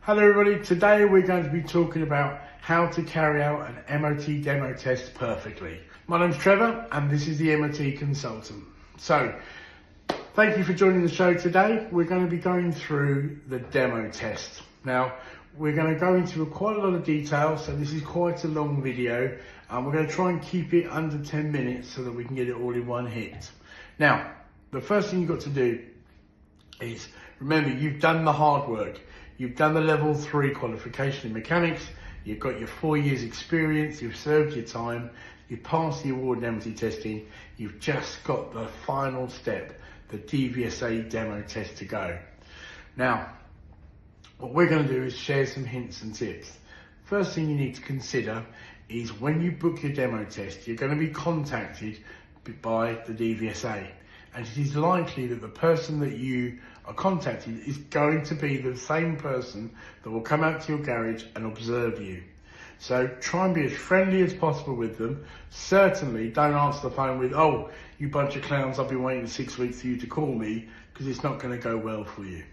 Hello everybody, today we're going to be talking about how to carry out an MOT demo test perfectly. My name's Trevor and this is the MOT Consultant. So, thank you for joining the show today. We're going to be going through the demo test. Now, we're going to go into quite a lot of detail, so this is quite a long video. We're going to try and keep it under 10 minutes so that we can get it all in one hit. Now, the first thing you've got to do is, remember, you've done the hard work. You've done the level 3 qualification in mechanics, you've got your 4 years experience, you've served your time, you've passed the award in MOT testing, you've just got the final step, the DVSA demo test to go. Now, what we're going to do is share some hints and tips. First thing you need to consider is when you book your demo test, you're going to be contacted by the DVSA. And it is likely that the person that you are contacting is going to be the same person that will come out to your garage and observe you. So try and be as friendly as possible with them. Certainly don't answer the phone with, "Oh, you bunch of clowns, I've been waiting 6 weeks for you to call me," because it's not going to go well for you.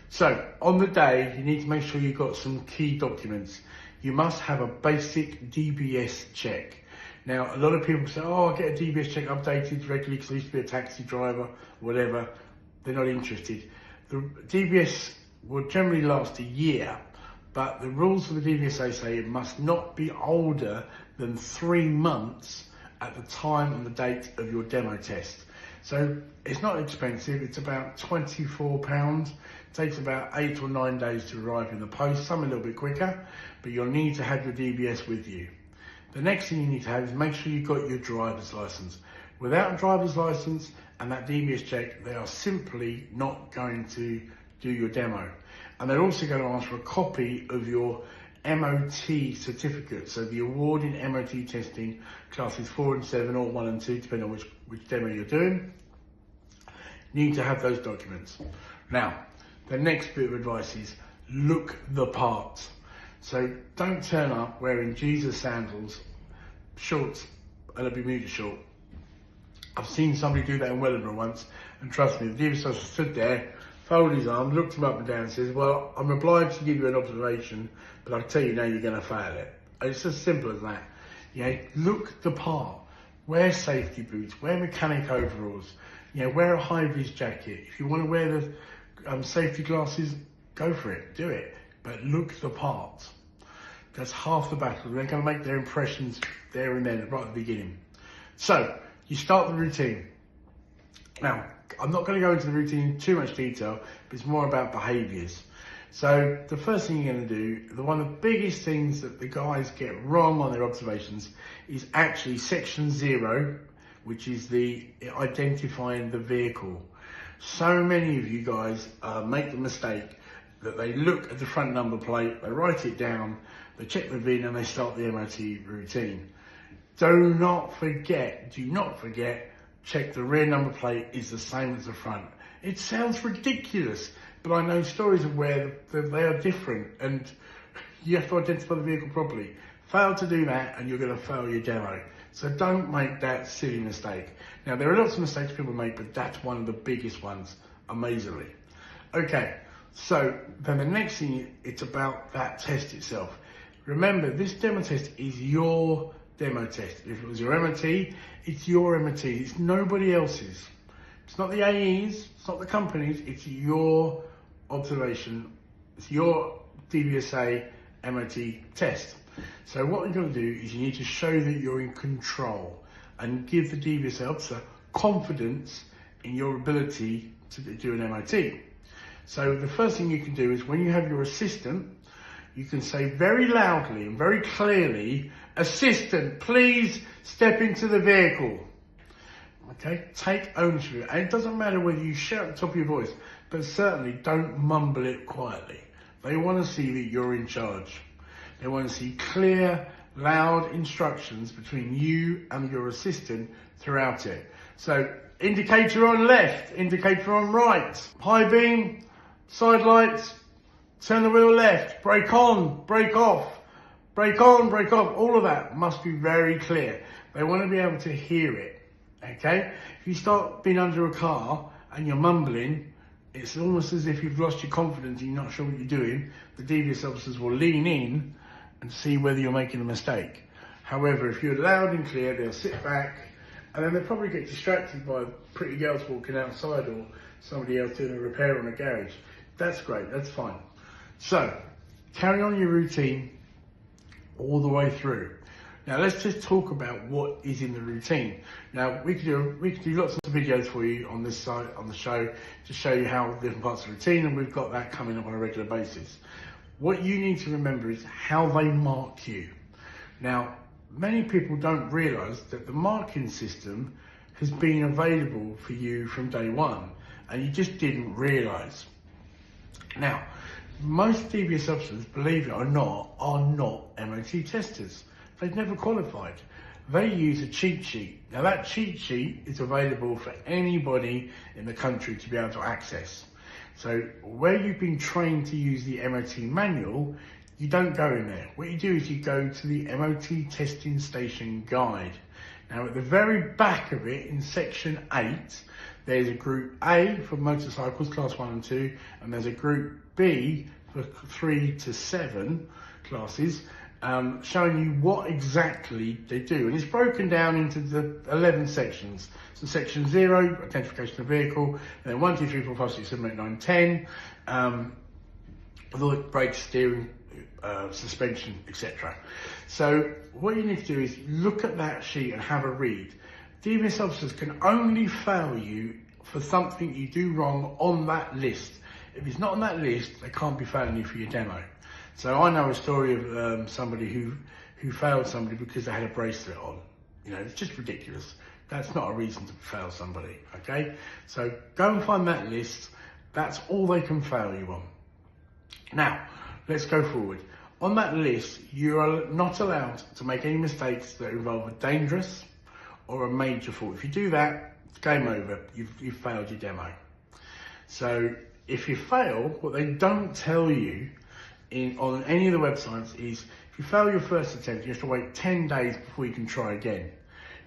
So on the day, you need to make sure you've got some key documents. You must have a basic DBS check. Now, a lot of people say, "Oh, I get a DBS check updated regularly because I used to be a taxi driver," whatever. They're not interested. The DBS will generally last a year, but the rules for the DVSA say it must not be older than 3 months at the time and the date of your demo test. So it's not expensive, it's about £24. It takes about 8 or 9 days to arrive in the post, some a little bit quicker, but you'll need to have your DBS with you. The next thing you need to have is make sure you've got your driver's license. Without a driver's license and that DBS check, they are simply not going to do your demo. And they're also going to ask for a copy of your MOT certificate. So the award in MOT testing, classes 4 and 7 or 1 and 2, depending on which demo you're doing. You need to have those documents. Now, the next bit of advice is look the part. So don't turn up wearing Jesus sandals, shorts, and a Bermuda short. I've seen somebody do that in Wellingborough once, and trust me, the DVSA stood there, folded his arms, looked him up and down and says, "Well, I'm obliged to give you an observation, but I'll tell you now you're going to fail it." It's as simple as that. Look the part. Wear safety boots, wear mechanic overalls, wear a high-vis jacket. If you want to wear the safety glasses, go for it, do it. But look the part. That's half the battle. They're going to make their impressions there and then, right at the beginning. So, you start the routine. Now, I'm not going to go into the routine in too much detail, but it's more about behaviours. So, the first thing you're going to do, one of the biggest things that the guys get wrong on their observations is actually section 0, which is the identifying the vehicle. So many of you guys make the mistake that they look at the front number plate, they write it down, they check the VIN and they start the MOT routine. Do not forget, check the rear number plate is the same as the front. It sounds ridiculous, but I know stories of where they are different and you have to identify the vehicle properly. Fail to do that and you're going to fail your demo. So don't make that silly mistake. Now, there are lots of mistakes people make, but that's one of the biggest ones, amazingly. Okay. So then the next thing, it's about that test itself. Remember, this demo test is your demo test. If it was your MOT, it's your MOT. It's nobody else's. It's not the AEs, it's not the companies, it's your observation. It's your DVSA MOT test. So what you're going to do is you need to show that you're in control and give the DVSA officer confidence in your ability to do an MOT. So the first thing you can do is when you have your assistant, you can say very loudly and very clearly, "Assistant, please step into the vehicle." Okay, take ownership of it. And it doesn't matter whether you shout at the top of your voice, but certainly don't mumble it quietly. They want to see that you're in charge. They want to see clear, loud instructions between you and your assistant throughout it. So indicator on left, indicator on right, high beam, side lights, turn the wheel left, brake on, brake off, brake on, brake off. All of that must be very clear. They want to be able to hear it, okay? If you start being under a car and you're mumbling, it's almost as if you've lost your confidence and you're not sure what you're doing. The DVS officers will lean in and see whether you're making a mistake. However, if you're loud and clear, they'll sit back, and then they'll probably get distracted by pretty girls walking outside or somebody else doing a repair on a garage. That's great, that's fine. So, carry on your routine all the way through. Now let's just talk about what is in the routine. Now we could do lots of videos for you on this site, on the show, to show you how different parts of the routine, and we've got that coming up on a regular basis. What you need to remember is how they mark you. Now, many people don't realise that the marking system has been available for you from day one, and you just didn't realise. Now, most DVS officers, believe it or not, are not MOT testers. They've never qualified. They use a cheat sheet. Now that cheat sheet is available for anybody in the country to be able to access. So where you've been trained to use the MOT manual, you don't go in there. What you do is you go to the MOT testing station guide. Now at the very back of it, in section 8, there's a group A for motorcycles, class 1 and 2, and there's a group B for 3 to 7 classes, showing you what exactly they do. And it's broken down into the 11 sections. So section 0, identification of vehicle, and then 1, 2, 3, 4, 5, 6, 7, 8, 9, 10, with all the brakes, steering, suspension, etc. So what you need to do is look at that sheet and have a read. DVS officers can only fail you for something you do wrong on that list. If it's not on that list, they can't be failing you for your demo. So I know a story of somebody who failed somebody because they had a bracelet on. You know, it's just ridiculous. That's not a reason to fail somebody, okay? So go and find that list. That's all they can fail you on. Now, let's go forward. On that list, you are not allowed to make any mistakes that involve a dangerous or a major fault. If you do that, it's game over. You've failed your demo. So if you fail, what they don't tell you on any of the websites is if you fail your first attempt, you have to wait 10 days before you can try again.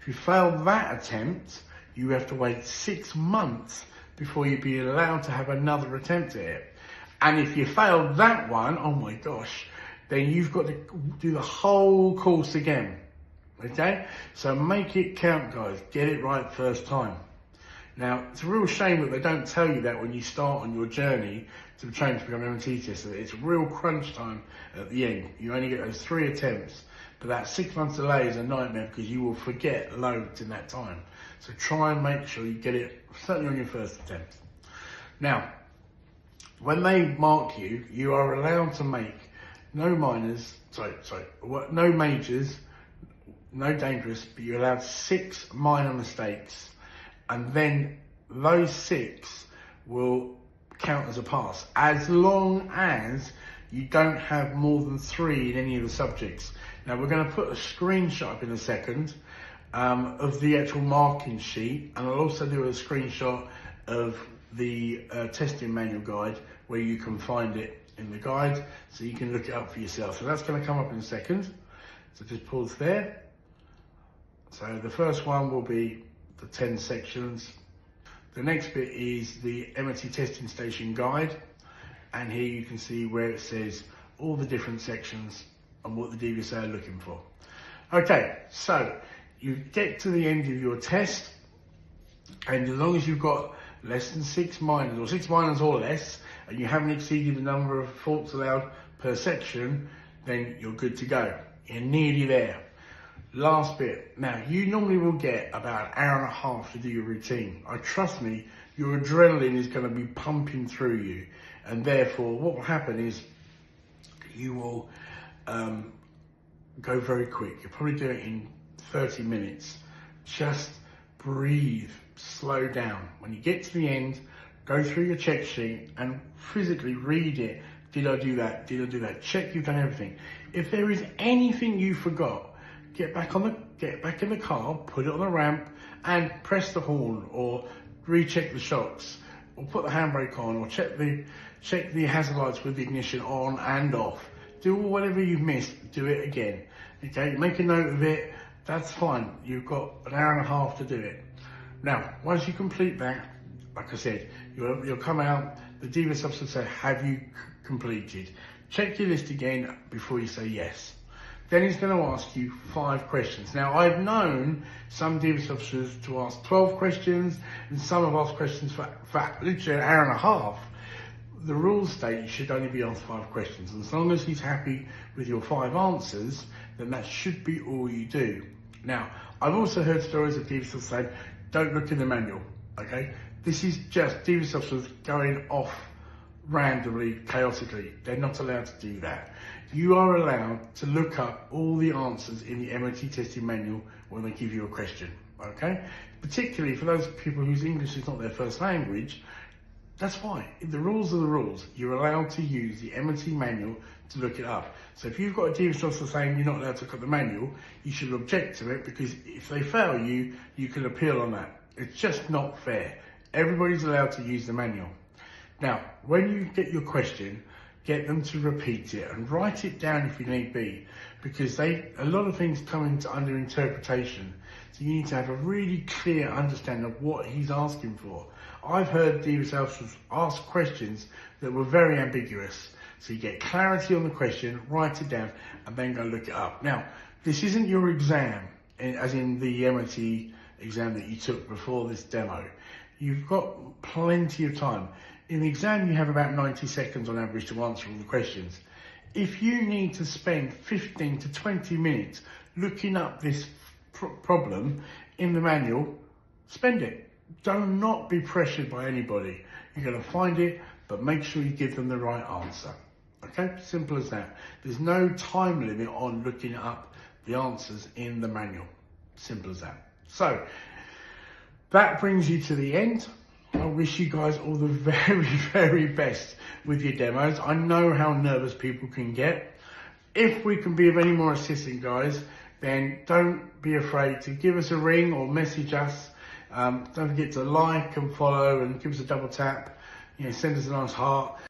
If you fail that attempt, you have to wait 6 months before you'd be allowed to have another attempt at it. And if you fail that one, oh my gosh, then you've got to do the whole course again. Okay? So make it count, guys. Get it right first time. Now, it's a real shame that they don't tell you that when you start on your journey to train to become an MOT tester. It's a real crunch time at the end. You only get those 3 attempts, but that 6 months delay is a nightmare because you will forget loads in that time. So try and make sure you get it certainly on your first attempt. Now, when they mark you, you are allowed to make no majors, no dangerous, but you're allowed 6 minor mistakes. And then those 6 will count as a pass, as long as you don't have more than 3 in any of the subjects. Now we're going to put a screenshot up in a second of the actual marking sheet, and I'll also do a screenshot of the testing manual guide where you can find it in the guide, so you can look it up for yourself. So that's going to come up in a second. So just pause there. So the first one will be the 10 sections. The next bit is the MOT testing station guide, and here you can see where it says all the different sections and what the DVSA are looking for. Okay, so you get to the end of your test, and as long as you've got less than 6 minors, or 6 minors or less, and you haven't exceeded the number of faults allowed per section, then you're good to go. You're nearly there. Last bit. Now, you normally will get about an hour and a half to do your routine. Trust me, your adrenaline is going to be pumping through you. And therefore, what will happen is you will go very quick. You'll probably do it in 30 minutes. Just breathe, slow down. When you get to the end, go through your check sheet and physically read it. Did I do that? Did I do that? Check you've done everything. If there is anything you forgot, get back in the car, put it on the ramp, and press the horn, or recheck the shocks, or put the handbrake on, or check the hazard lights with the ignition on and off. Do whatever you've missed, do it again. Okay, make a note of it. That's fine. You've got an hour and a half to do it. Now, once you complete that, like I said, you'll come out. the DVS officer will say, have you completed? Check your list again before you say yes. Then he's going to ask you 5 questions. Now, I've known some DVS officers to ask 12 questions, and some have asked questions for literally an hour and a half. The rules state you should only be asked 5 questions. And as long as he's happy with your 5 answers, then that should be all you do. Now, I've also heard stories of DVS officers saying, don't look in the manual, okay? This is just DVS officers going off randomly, chaotically. They're not allowed to do that. You are allowed to look up all the answers in the MOT testing manual when they give you a question, okay? Particularly for those people whose English is not their first language, that's fine. The rules are the rules. You're allowed to use the MOT manual to look it up. So if you've got a DVS officer saying you're not allowed to look at the manual, you should object to it, because if they fail you, you can appeal on that. It's just not fair. Everybody's allowed to use the manual. Now, when you get your question, get them to repeat it and write it down if you need be, because a lot of things come into under interpretation. So you need to have a really clear understanding of what he's asking for. I've heard DVS officers ask questions that were very ambiguous. So you get clarity on the question, write it down, and then go look it up. Now, this isn't your exam, as in the MOT exam that you took before this demo. You've got plenty of time. In the exam, you have about 90 seconds on average to answer all the questions. If you need to spend 15 to 20 minutes looking up this problem in the manual, spend it. Do not be pressured by anybody. You're going to find it, but make sure you give them the right answer. Okay, simple as that. There's no time limit on looking up the answers in the manual. Simple as that. So, that brings you to the end. I wish you guys all the very, very best with your demos. I know how nervous people can get. If we can be of any more assistance, guys, then don't be afraid to give us a ring or message us. Don't forget to like and follow and give us a double tap. Send us a nice heart.